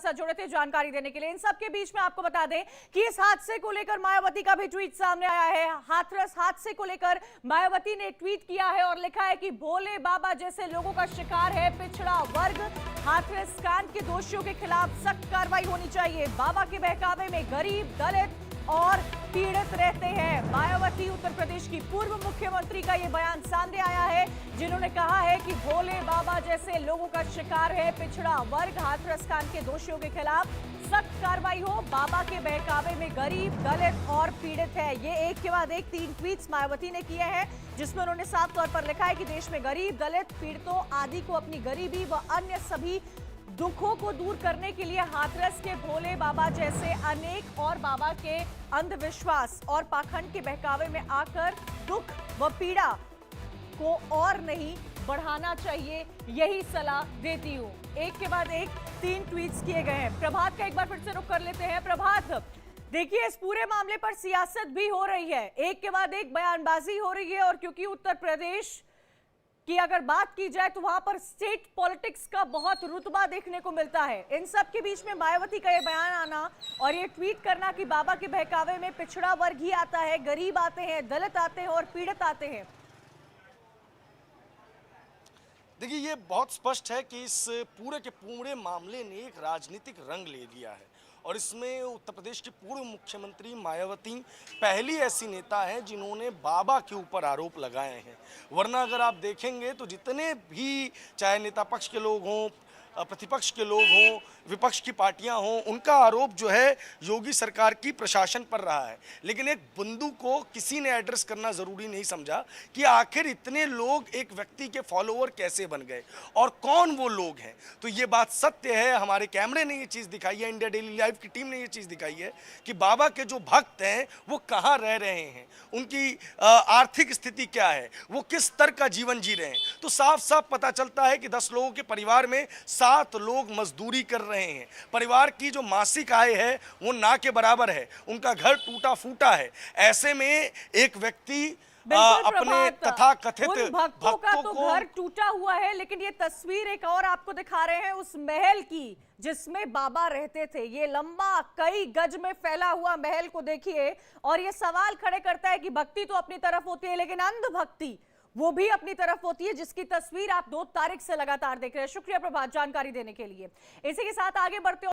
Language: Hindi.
साथ जुड़े थे जानकारी देने के लिए। इन सब के बीच में आपको बता दें कि इस हादसे को लेकर मायावती का भी ट्वीट सामने आया है। हाथरस हादसे को लेकर मायावती ने ट्वीट किया है और लिखा है कि भोले बाबा जैसे लोगों का शिकार है पिछड़ा वर्ग। हाथरस कांड के दोषियों के खिलाफ सख्त कार्रवाई होनी चाहिए। बाबा के बहकावे में गरीब, दलित और पीड़ित रहते हैं। मायावती उत्तर प्रदेश की पूर्व मुख्यमंत्री का यह बयान सामने आया है, जिन्होंने कहा है कि भोले बाबा जैसे लोगों का शिकार है पिछड़ा वर्ग। हाथरस कांड के दोषियों के खिलाफ सख्त कार्रवाई हो। बाबा के बहकावे में गरीब, दलित और पीड़ित है। ये एक के बाद एक 3 ट्वीट्स मायावती ने किए हैं, जिसमें उन्होंने साफ तौर पर लिखा है कि देश में गरीब, दलित, पीड़ितों आदि को अपनी गरीबी व अन्य सभी दुखों को दूर करने के लिए हाथरस के भोले बाबा जैसे अनेक और बाबा के अंधविश्वास और पाखंड के बहकावे में आकर दुख व पीड़ा को और नहीं बढ़ाना चाहिए, यही सलाह देती हूं। एक के बाद एक 3 ट्वीट्स किए गए हैं। प्रभात का एक बार फिर से रुख कर लेते हैं। प्रभात, देखिए इस पूरे मामले पर सियासत भी हो रही है, एक के बाद एक बयानबाजी हो रही है। और क्योंकि उत्तर प्रदेश की अगर बात की जाए तो वहां पर स्टेट पॉलिटिक्स का बहुत रुतबा देखने को मिलता है। इन सब के बीच में मायावती का ये बयान आना और ये ट्वीट करना कि बाबा के बहकावे में पिछड़ा वर्ग ही आता है, गरीब आते हैं, दलित आते हैं और पीड़ित आते हैं। देखिए, ये बहुत स्पष्ट है कि इस पूरे के पूरे मामले ने एक राजनीतिक रंग ले लिया है और इसमें उत्तर प्रदेश की पूर्व मुख्यमंत्री मायावती पहली ऐसी नेता हैं जिन्होंने बाबा के ऊपर आरोप लगाए हैं। वरना अगर आप देखेंगे तो जितने भी चाहे नेता पक्ष के लोग हों, प्रतिपक्ष के लोग हों, विपक्ष की पार्टियां हों, उनका आरोप जो है योगी सरकार की प्रशासन पर रहा है। लेकिन एक बिंदु को किसी ने एड्रेस करना ज़रूरी नहीं समझा कि आखिर इतने लोग एक व्यक्ति के फॉलोअर कैसे बन गए और कौन वो लोग हैं। तो ये बात सत्य है, हमारे कैमरे ने ये चीज़ दिखाई है, इंडिया डेली लाइव की टीम ने ये चीज़ दिखाई है कि बाबा के जो भक्त हैं वो कहाँ रह रहे हैं, उनकी आर्थिक स्थिति क्या है, वो किस स्तर का जीवन जी रहे हैं। तो साफ साफ पता चलता है कि 10 लोगों के परिवार में 7 लोग मजदूरी कर रहे हैं। परिवार की जो मासिक आय है वो ना के बराबर है, उनका घर टूटा फूटा है। ऐसे में एक व्यक्ति अपने तथाकथित भक्तों का तो घर टूटा हुआ है, लेकिन ये तस्वीर एक और आपको दिखा रहे हैं उस महल की जिसमें बाबा रहते थे। ये लंबा कई गज में फैला हुआ महल को देखिए और ये सवाल खड़े करता है कि भक्ति तो अपनी तरफ होती है लेकिन अंधभक्ति वो भी अपनी तरफ होती है, जिसकी तस्वीर आप 2 तारीख से लगातार देख रहे हैं। शुक्रिया प्रभात जानकारी देने के लिए। इसी के साथ आगे बढ़ते